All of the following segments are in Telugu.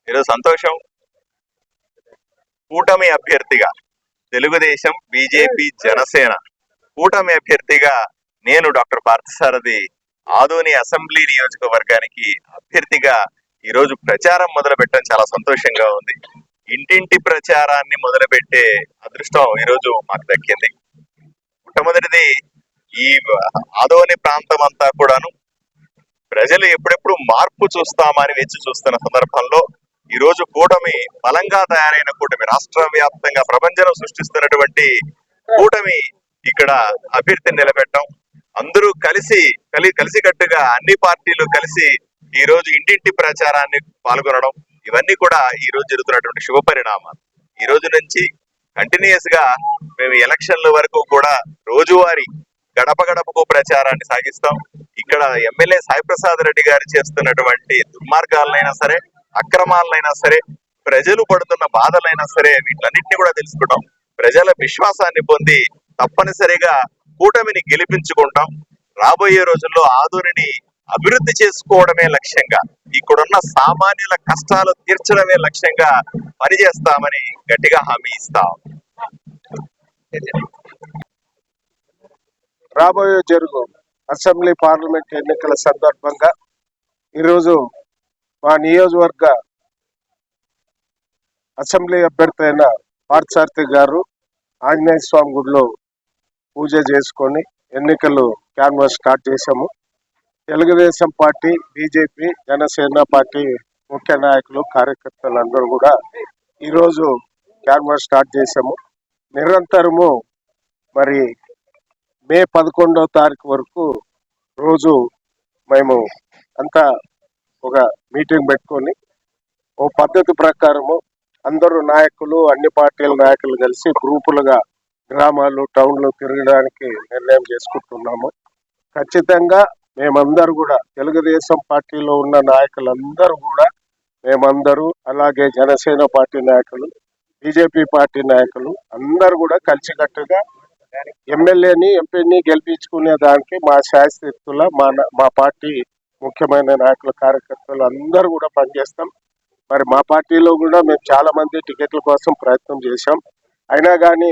ఈరోజు సంతోషం. కూటమి అభ్యర్థిగా తెలుగుదేశం, బీజేపీ, జనసేన కూటమి అభ్యర్థిగా నేను డాక్టర్ పార్థసారథి ఆదోని అసెంబ్లీ నియోజకవర్గానికి అభ్యర్థిగా ఈరోజు ప్రచారం మొదలు పెట్టడం చాలా సంతోషంగా ఉంది. ఇంటింటి ప్రచారాన్ని మొదలుపెట్టే అదృష్టం ఈరోజు మాకు దక్కింది. మొట్టమొదటిది, ఈ ఆదోని ప్రాంతం అంతా కూడాను ప్రజలు ఎప్పుడెప్పుడు మార్పు చూస్తామని వేచి చూస్తున్న సందర్భంలో ఈ రోజు కూటమి బలంగా తయారైన కూటమి, రాష్ట్ర వ్యాప్తంగా ప్రపంచం సృష్టిస్తున్నటువంటి కూటమి ఇక్కడ అభ్యర్థిని నిలబెట్టడం, అందరూ కలిసికట్టుగా అన్ని పార్టీలు కలిసి ఈ రోజు ఇంటింటి ప్రచారాన్ని పాల్గొనడం, ఇవన్నీ కూడా ఈ రోజు జరుగుతున్నటువంటి శుభ పరిణామాలు. ఈ రోజు నుంచి కంటిన్యూస్ గా మేము ఎలక్షన్ల వరకు కూడా రోజువారీ గడప గడపకు ప్రచారాన్ని సాగిస్తాం. ఇక్కడ ఎమ్మెల్యే సాయి ప్రసాద్ రెడ్డి గారు చేస్తున్నటువంటి దుర్మార్గాలైనా సరే, అక్రమాలైనా సరే, ప్రజలు పడుతున్న బాధలైనా సరే, వీటన్నిటిని కూడా తెలుసుకుంటాం. ప్రజల విశ్వాసాన్ని పొంది తప్పనిసరిగా కూటమిని గెలిపించుకుంటాం. రాబోయే రోజుల్లో ఆదోనిని అభివృద్ధి చేసుకోవడమే లక్ష్యంగా, ఇక్కడున్న సామాన్యుల కష్టాలు తీర్చడమే లక్ష్యంగా పనిచేస్తామని గట్టిగా హామీ ఇస్తాం. రాబోయే జరుగు అసెంబ్లీ పార్లమెంట్ ఎన్నికల సందర్భంగా ఈరోజు మా నియోజకవర్గ అసెంబ్లీ అభ్యర్థి అయిన పార్థసారథి గారు ఆంజనేయ స్వామి గుడిలో పూజ చేసుకొని ఎన్నికలు క్యాన్వాస్ స్టార్ట్ చేశాము. Telugu Desam party, BJP, Janasena party ముఖ్య నాయకులు, కార్యకర్తలు అందరూ కూడా ఈరోజు క్యాన్వాస్ స్టార్ట్ చేశాము. నిరంతరము మరి మే 11వ తారీఖు వరకు రోజు మేము అంతా ఒక మీటింగ్ పెట్టుకొని ఓ పద్ధతి ప్రకారము అందరూ నాయకులు, అన్ని పార్టీల నాయకులు కలిసి గ్రూపులుగా గ్రామాలు, టౌన్లు తిరగడానికి నిర్ణయం చేసుకుంటున్నాము. ఖచ్చితంగా మేమందరూ కూడా తెలుగుదేశం పార్టీలో ఉన్న నాయకులందరూ కూడా మేమందరూ, అలాగే జనసేన పార్టీ నాయకులు, బీజేపీ పార్టీ నాయకులు అందరూ కూడా కలిసికట్టుగా ఎమ్మెల్యేని, ఎంపీని గెలిపించుకునే దానికి మా శాయశక్తుల మా పార్టీ ముఖ్యమైన నాయకుల, కార్యకర్తలు అందరూ కూడా పనిచేస్తాం. మరి మా పార్టీలో కూడా మేము చాలా మంది టికెట్ల కోసం ప్రయత్నం చేశాం, అయినా కానీ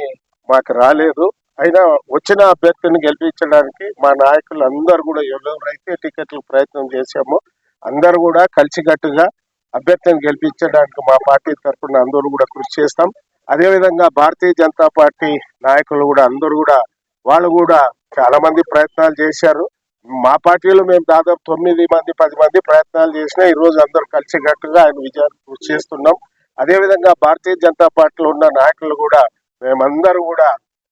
మాకు రాలేదు. అయినా వచ్చిన అభ్యర్థిని గెలిపించడానికి మా నాయకులు అందరూ కూడా ఎవరైతే టికెట్ల ప్రయత్నం చేశామో అందరూ కూడా కలిసికట్టుగా అభ్యర్థిని గెలిపించడానికి మా పార్టీ తరఫున అందరూ కూడా కృషి చేస్తాం. అదేవిధంగా భారతీయ జనతా పార్టీ నాయకులు కూడా అందరూ కూడా వాళ్ళు కూడా చాలా మంది ప్రయత్నాలు చేశారు. మా పార్టీలో మేము దాదాపు 9 మంది 10 మంది ప్రయత్నాలు చేసినా ఈరోజు అందరూ కలిసికట్టుగా ఆయన విజయాన్ని కృషి చేస్తున్నాం. అదేవిధంగా భారతీయ జనతా పార్టీలో ఉన్న నాయకులు కూడా మేమందరూ కూడా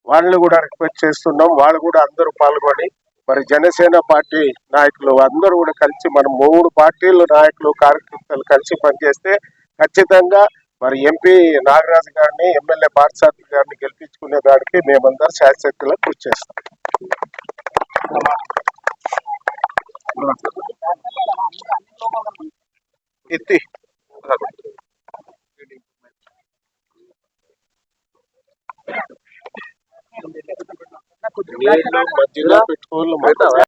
వాళ్ళని కూడా రిక్వెస్ట్ చేస్తున్నాం, వాళ్ళు కూడా అందరూ పాల్గొని మరి జనసేన పార్టీ నాయకులు అందరూ కూడా కలిసి మనం 3 పార్టీల నాయకులు, కార్యకర్తలు కలిసి పనిచేస్తే ఖచ్చితంగా మరి ఎంపీ నాగరాజు గారిని, ఎమ్మెల్యే పార్థసారథి గారిని గెలిపించుకునే దానికి మేమందరం శాయశక్తిలో కృషి చేస్తాం. ఎత్తి మధ్యలో పెట్టుకోవాలి.